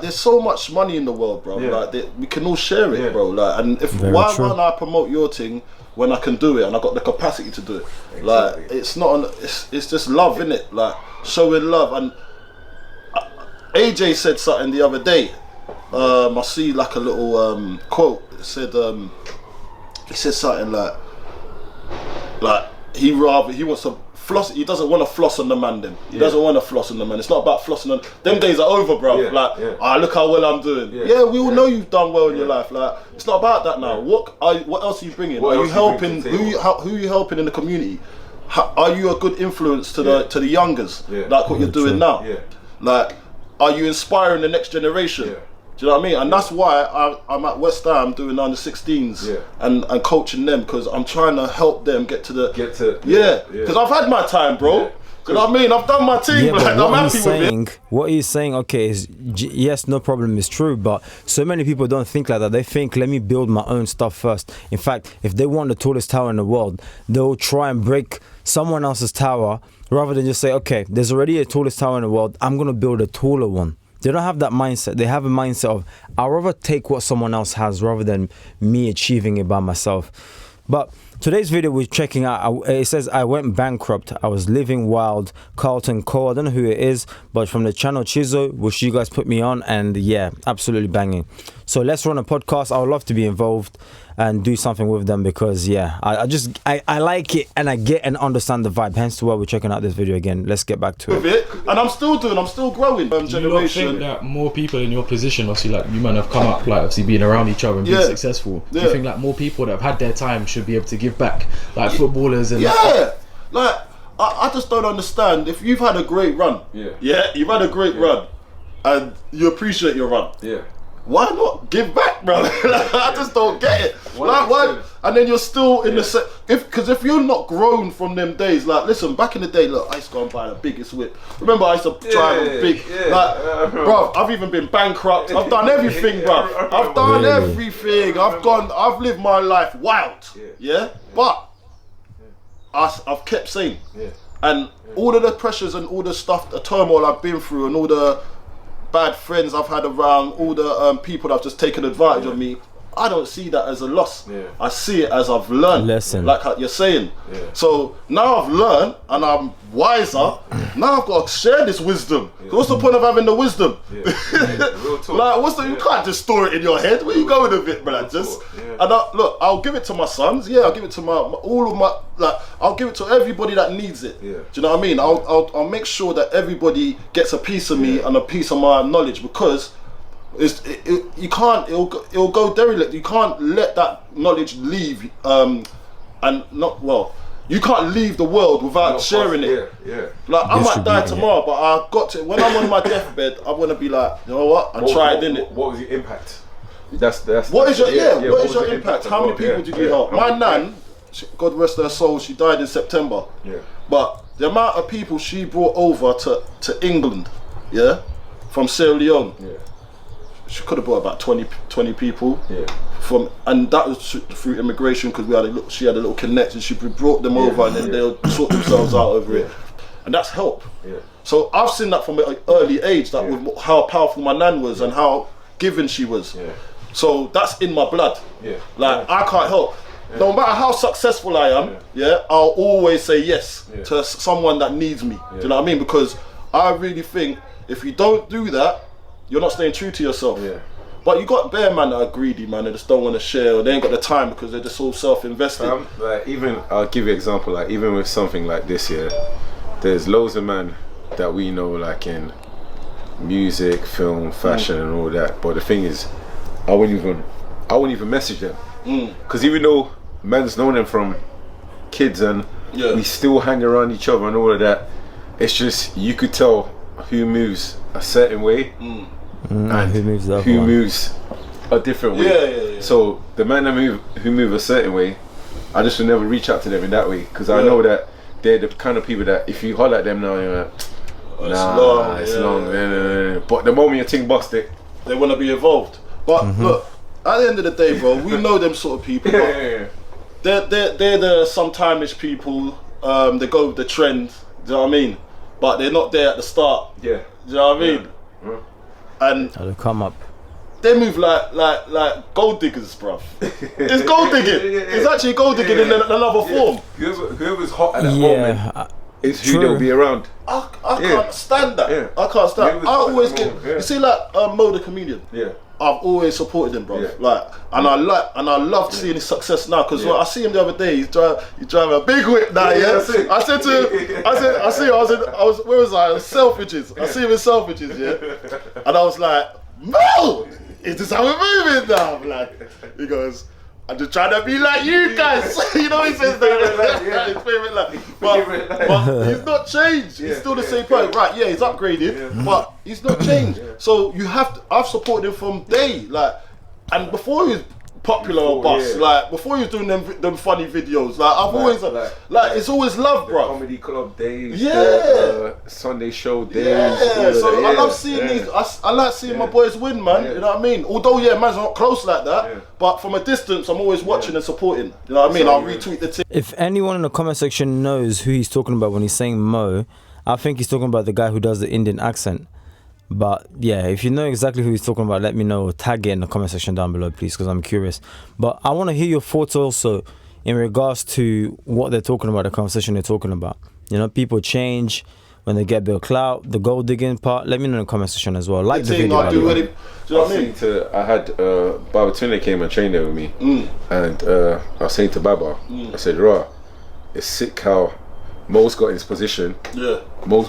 There's so much money in the world, bro. Like we can all share it, bro. Like, and if why won't I promote your thing when I can do it and I got the capacity to do it? Like, it's not. It's just love, innit? Like showing love. And AJ said something the other day. I see like a little quote. It said he said something like he wants to floss. He doesn't want to floss on the man. Then he doesn't want to floss on the man. It's not about flossing on them. Days are over, bro. Look how well I'm doing. We all know you've done well in your life. Like, it's not about that now. What else are you bringing? Are you helping? Who are you helping in the community? Are you a good influence to the youngers? Like what you're doing now. Like, are you inspiring the next generation? Do you know what I mean? And that's why I'm at West Ham doing under 16s and coaching them, because I'm trying to help them get to because I've had my time, bro. Do you know what I mean? I've done my thing, like, I'm happy with it. What he's saying, okay, is yes, no problem, is true, but so many people don't think like that. They think, let me build my own stuff first. In fact, if they want the tallest tower in the world, they'll try and break someone else's tower rather than just say, okay, there's already a tallest tower in the world, I'm gonna build a taller one. They don't have that mindset. They have a mindset of, I'd rather take what someone else has rather than me achieving it by myself. But today's video we're checking out, it says I went bankrupt. I was living wild. Carlton Cole, I don't know who it is, but from the channel Chizo, which you guys put me on, and yeah, absolutely banging. So let's run a podcast. I would love to be involved and do something with them, because yeah, I like it and I get and understand the vibe. Hence to why we're checking out this video again. Let's get back to it. And I'm still growing. Do you not think that more people in your position, obviously, like you man have come up, like obviously being around each other and being successful? Do you think like more people that have had their time should be able to give back, like footballers and like I just don't understand. If you've had a great run, you've had a great run, and you appreciate your run, why not give back, bro? I just don't get it. Like, why? And then you're still in the because if you're not grown from them days, like, listen, back in the day, look, I used to go and buy the biggest whip. Remember, I used to drive a big, like, bro. I've even been bankrupt. I've done everything, bro. I've done everything. I've lived my life wild, but I've kept sane, and all of the pressures and all the stuff, the turmoil I've been through, and all the bad friends I've had around, all the people that have just taken advantage of me, I don't see that as a loss. I see it as I've learned. Lesson. Like you're saying. So now I've learned and I'm wiser. Now I've got to share this wisdom. What's the point of having the wisdom? Like, you can't just store it in your head. Where you going with it, bro? And look, I'll give it to my sons. I'll give it to I'll give it to everybody that needs it. Do you know what I mean? I'll make sure that everybody gets a piece of me and a piece of my knowledge, because you can't, it'll go derelict. You can't let that knowledge leave, you can't leave the world without sharing it. Like, I might die tomorrow, but I got to, when I'm on my deathbed, I want to be like, you know what, I tried, innit? What was your impact? What is your impact? How many people did you help? My nan, God rest her soul, she died in September. But the amount of people she brought over to England, from Sierra Leone, she could have brought about 20 people and that was through immigration, because she had a little connection. She brought them over and then they'll sort themselves out over it, and that's help. So I've seen that from an early age, that with how powerful my nan was and how giving she was. So that's in my blood. Like, I can't help. No matter how successful I am, I'll always say yes to someone that needs me. Do you know what I mean? Because I really think if you don't do that, you're not staying true to yourself. But you got bare man that are greedy, man, they just don't want to share, or they ain't got the time because they're just all self-invested. Like, even, I'll give you an example, like even with something like this here, there's loads of men that we know, like in music, film, fashion and all that, but the thing is, I wouldn't even message them. Because even though men's known them from kids and we still hang around each other and all of that, it's just, you could tell who moves a certain way and who moves a different way. So the men that who move a certain way, I just would never reach out to them in that way, because I know that they're the kind of people that if you holler at them now, you're like, it's long. But the moment your thing bust it, they want to be involved. But look, at the end of the day, bro, we know them sort of people. They're the sometime-ish people. They go with the trend. Do you know what I mean? But they're not there at the start. Do you know what I mean? and They come up. they move like gold diggers, bruv. It's gold digging. It's actually gold digging in another form. Whoever's hot at that moment is who true. they'll be around. I can't stand that. Yeah. I can't stand. I always get. Yeah. You see, like Mo the comedian. Yeah. I've always supported him, bro. Yeah. like I loved seeing his success now because I see him the other day. He's driving a big whip now. Yeah. I said to him, I was where was I? Selfridges. I see him in Selfridges. Yeah. And I was like, Mo, is this how we're moving now? I'm like, he goes, I'm just trying to be like you guys. You know, he says that. His favorite line. But he's not changed. He's still the same person. Right, yeah, he's upgraded, but he's not changed. So you have to, I've supported him from day, like, and before he was popular or bust, like, before he was doing them funny videos, like, I've always, like, it's always love, bro. Comedy club days, Sunday show days. Yeah, so I love seeing these. I like seeing my boys win, man. You know what I mean? Although, man's not close like that, but from a distance, I'm always watching and supporting. You know what I mean? I'll retweet the team. If anyone in the comment section knows who he's talking about when he's saying Mo, I think he's talking about the guy who does the Indian accent. But yeah, if you know exactly who he's talking about, let me know. Tag it in the comment section down below, please, because I'm curious. But I want to hear your thoughts also in regards to what they're talking about, the conversation they're talking about. You know, people change when they get a bit of clout, the gold digging part. Let me know in the comment section as well. Like the video. Do you know what I mean? I had Baba Tunde came and trained there with me, and I was saying to Baba, I said, "Rah, it's sick how Mo's got in his position. Yeah. Mo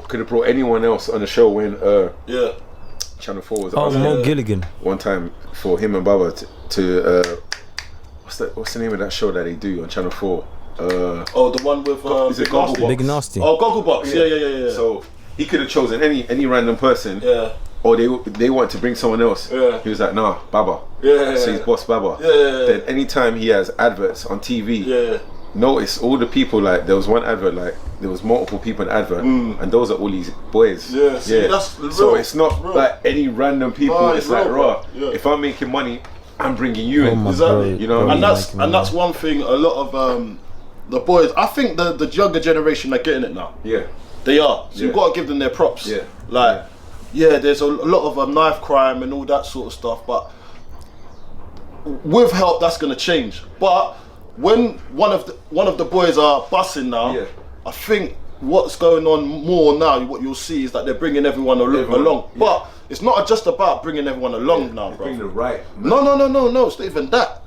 could have brought anyone else on the show when Channel 4 was on. Mo Gilligan. One time for him and Baba to what's the name of that show that they do on Channel 4? The one with is it Gogglebox? Big Nasty. Oh, Gogglebox. Yeah. So he could have chosen any random person. Yeah. Or they want to bring someone else. Yeah. He was like, nah, Baba. Yeah. So he's boss Baba. Yeah. Then anytime he has adverts on TV. Notice all the people, like there was one advert, like there was multiple people in the advert, and those are all these boys. Yeah, see, that's real. So it's not like any random people. It's like, raw. If I'm making money, I'm bringing you in. Exactly. You know, and that's one thing. A lot of the boys, I think the younger generation are getting it now. Yeah, they are. So you've got to give them their props. Yeah, like there's a lot of knife crime and all that sort of stuff, but with help, that's gonna change. But when one of the boys are bussing now, I think what's going on more now, what you'll see is that they're bringing everyone along. But it's not just about bringing everyone along now, bro. Bring the right. No. It's not even that.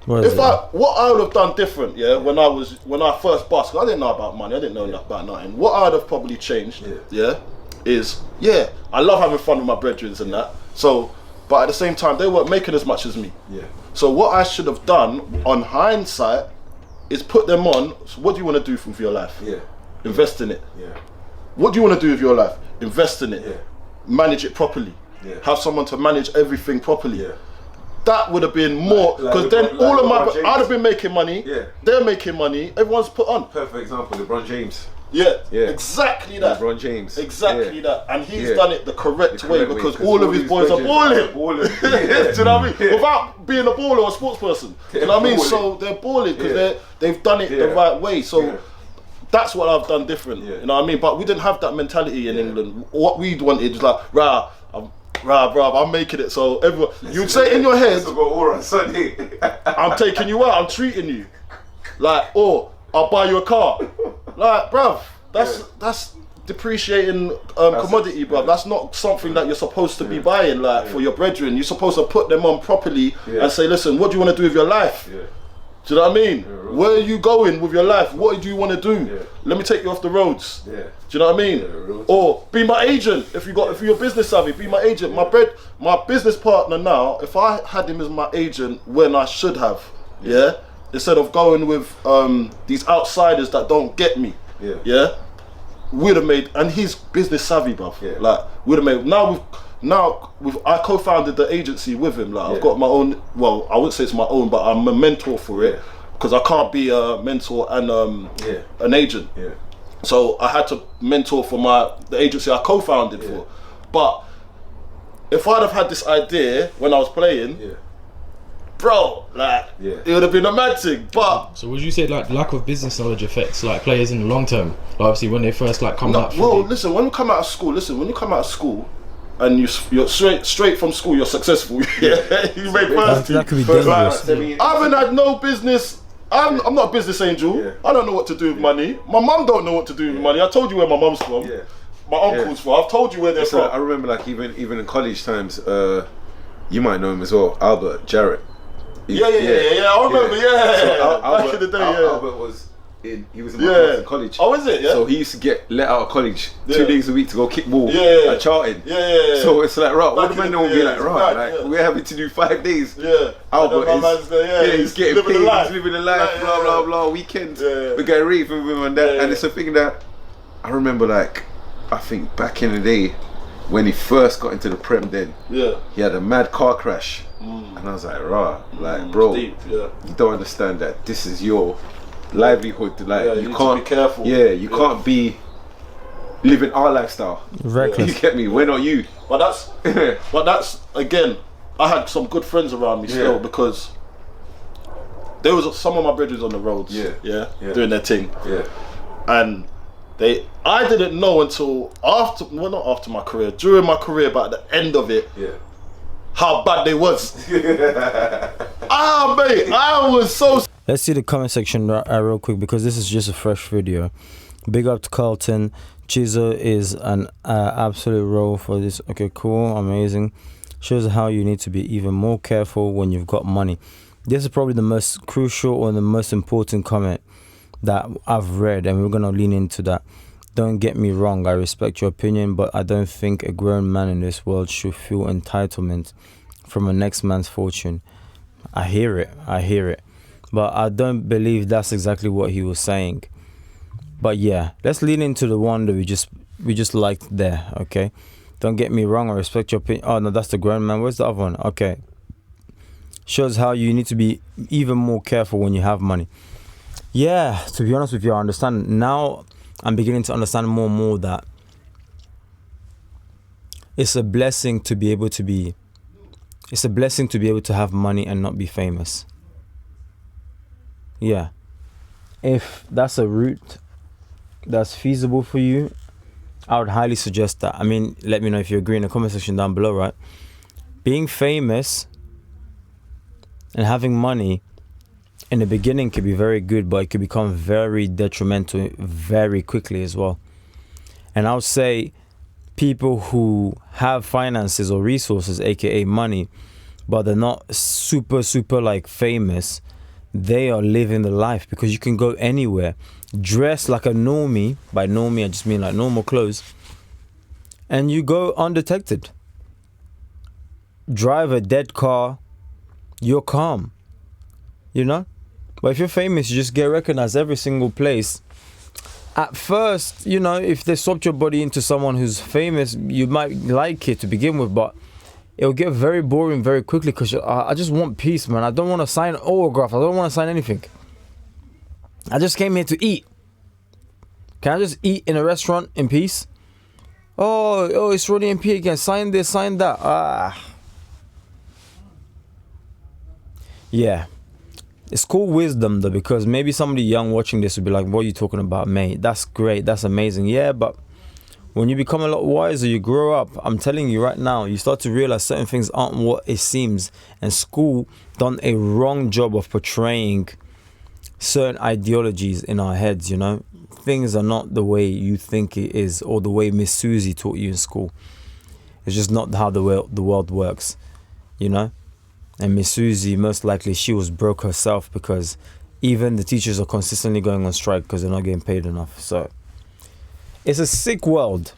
What I would have done different, when I first bussed, I didn't know about money, I didn't know about nothing. What I would have probably changed, is I love having fun with my brethren and that. So, but at the same time, they weren't making as much as me. Yeah. So what I should have done, on hindsight, is put them on. So what do you want to do with your life? Yeah. Invest in it. Yeah. What do you want to do with your life? Invest in it. Yeah. Manage it properly. Yeah. Have someone to manage everything properly. Yeah. That would have been more, because then all of my, I'd have been making money. Yeah. They're making money. Everyone's put on. Perfect example, LeBron James. Yeah, exactly that. LeBron James. Exactly that. And he's done it the correct way because all of his boys are balling. Do you know what I mean? Without being a baller or a sports person. Do you know what I mean? So they're balling because they've done it the right way. So that's what I've done different. You know what I mean? But we didn't have that mentality in England. What we wanted was like, bruv, I'm making it. So everyone, you'd say in your head, I'm taking you out, I'm treating you. Like, I'll buy you a car. Like, bruv, that's depreciating commodity, bruv. That's not something that you're supposed to be buying, like, for your brethren. You're supposed to put them on properly and say, listen, what do you want to do with your life? Do you know what I mean? Where are you going with your life? What do you want to do? Let me take you off the roads. Do you know what I mean? Or be my agent. If you're business savvy, be my agent. My business partner now, if I had him as my agent when I should have, instead of going with these outsiders that don't get me, we'd have made, and he's business savvy, bruv. Like, we'd have made. Now I co-founded the agency with him. Like, I've got my own. Well, I wouldn't say it's my own, but I'm a mentor for it because I can't be a mentor and an agent. So I had to mentor for the agency I co-founded for. But if I'd have had this idea when I was playing. Bro, like, it would have been a mad thing, but... So would you say, like, lack of business knowledge affects, like, players in the long term? Like, obviously, when they first, like, come out... Listen, when you come out of school, and you're straight from school, you're successful. Yeah, you make first team. That could be dangerous. I haven't had no business. I'm not a business angel. Yeah. I don't know what to do with money. My mum don't know what to do with money. I told you where my mum's from. Yeah. My uncle's from. I've told you where they're from. I remember, like, even in college times, you might know him as well, Albert Jarrett. Yeah. I remember. So back in the day. Albert was he was in my class in college. Oh, is it? Yeah. So he used to get let out of college 2 days a week to go kick ball at Charlton. Yeah. So it's like, right, all the men will be like, right, we're having to do 5 days. Yeah. Albert he's getting paid, he's living a life, blah blah blah. Weekends, we get raving with him and that, and it's a thing that I remember. Like, I think back in the day when he first got into the Prem, then he had a mad car crash, and I was like, rah, like, bro, deep, you don't understand that this is your livelihood. Like, you can't be careful. You can't be living our lifestyle. Reckless. You get me? We're not you. But that's again, I had some good friends around me still, because there was some of my brothers on the roads, doing their thing, and I didn't know until not after my career, during my career, but at the end of it, how bad they was. Mate, I was so. Let's see the comment section real quick, because this is just a fresh video. Big up to Carlton. Chizo is an absolute role for this. Okay, cool, amazing. Shows how you need to be even more careful when you've got money. This is probably the most crucial or the most important comment that I've read, and we're gonna lean into that. Don't get me wrong, I respect your opinion, but I don't think a grown man in this world should feel entitlement from a next man's fortune. I hear it, but I don't believe that's exactly what he was saying. But yeah, let's lean into the one that we just liked there. Okay, don't get me wrong, I respect your opinion. Oh no, that's the grown man. Where's the other one? Okay, shows how you need to be even more careful when you have money. Yeah, to be honest with you, I understand now. I'm beginning to understand more and more that it's a blessing to be able to have money and not be famous. Yeah, if that's a route that's feasible for you, I would highly suggest that. I mean, let me know if you agree in the comment section down below, right? Being famous and having money in the beginning could be very good, but it could become very detrimental very quickly as well. And I would say people who have finances or resources, aka money, but they're not super like famous, they are living the life, because you can go anywhere, dress like a normie. By normie I just mean like normal clothes, and you go undetected. Drive a dead car, you're calm, you know. But if you're famous, you just get recognized every single place. At first, you know, if they swapped your body into someone who's famous, you might like it to begin with, but it'll get very boring very quickly, because I just want peace, man. I don't want to sign autograph. I don't want to sign anything. I just came here to eat. Can I just eat in a restaurant in peace? Oh, it's Ronnie MP again. Sign this, sign that. Yeah. It's cool wisdom though, because maybe somebody young watching this would be like, what are you talking about, mate? That's great, that's amazing. Yeah, but when you become a lot wiser, you grow up, I'm telling you right now, you start to realize certain things aren't what it seems. And school done a wrong job of portraying certain ideologies in our heads, you know. Things are not the way you think it is, or the way Miss Susie taught you in school. It's just not how the world works, you know. And Miss Susie, most likely she was broke herself, because even the teachers are consistently going on strike because they're not getting paid enough. So it's a sick world,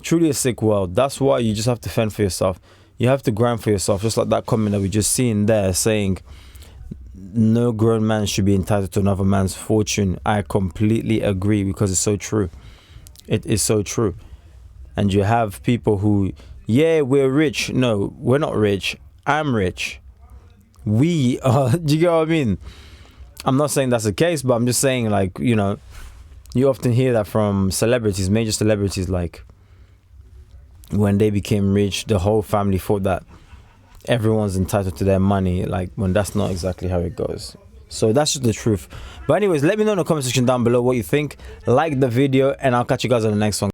truly a sick world. That's why you just have to fend for yourself. You have to grind for yourself, just like that comment that we just seen there saying no grown man should be entitled to another man's fortune. I completely agree, because it's so true. It is so true. And you have people who, yeah, we're rich. No, we're not rich. I'm rich. We are. Do you get what I mean? I'm not saying that's the case, but I'm just saying, like, you know, you often hear that from celebrities, major celebrities, like when they became rich, the whole family thought that everyone's entitled to their money, like, when that's not exactly how it goes. So that's just the truth. But anyways, let me know in the comment section down below what you think. Like the video, and I'll catch you guys on the next one.